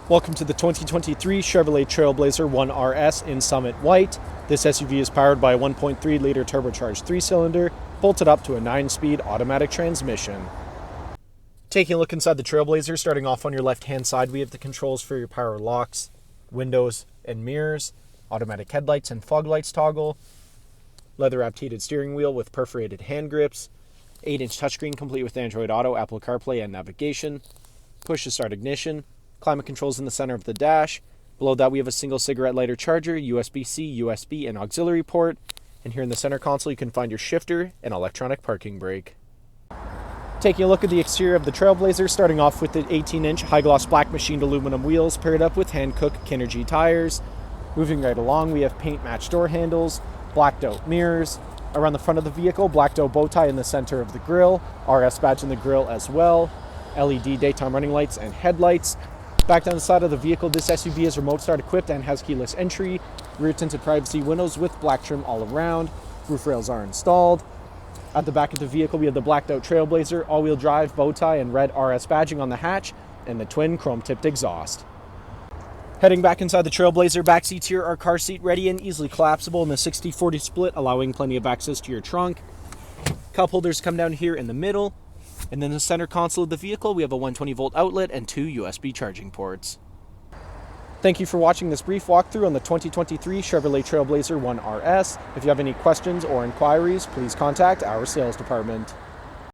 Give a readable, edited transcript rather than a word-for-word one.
Welcome to the 2023 Chevrolet Trailblazer RS in Summit White. This SUV is powered by a 1.3-liter turbocharged 3-cylinder, bolted up to a 9-speed automatic transmission. Taking a look inside the Trailblazer, starting off on your left-hand side, we have the controls for your power locks, windows and mirrors, automatic headlights and fog lights toggle, leather-wrapped heated steering wheel with perforated hand grips, 8-inch touchscreen complete with Android Auto, Apple CarPlay, and navigation, push-to-start ignition, climate controls in the center of the dash. Below that we have a single cigarette lighter charger, USB-C, USB, and auxiliary port. And here in the center console you can find your shifter and electronic parking brake. Taking a look at the exterior of the Trailblazer, starting off with the 18-inch high-gloss black machined aluminum wheels paired up with Hankook Kinergy tires. Moving right along, we have paint-matched door handles, blacked out mirrors. Around the front of the vehicle, blacked out bow tie in the center of the grille, RS badge in the grille as well, LED daytime running lights and headlights. Back down the side of the vehicle, this SUV is remote start equipped and has keyless entry. Rear tinted privacy windows with black trim all around. Roof rails are installed. At the back of the vehicle, we have the blacked out Trailblazer, all-wheel drive, bow tie, and red RS badging on the hatch, and the twin chrome-tipped exhaust. Heading back inside the Trailblazer, back seats here are car seat ready and easily collapsible in the 60-40 split, allowing plenty of access to your trunk. Cup holders come down here in the middle. And then in the center console of the vehicle, we have a 120-volt outlet and 2 USB charging ports. Thank you for watching this brief walkthrough on the 2023 Chevrolet Trailblazer RS. If you have any questions or inquiries, please contact our sales department.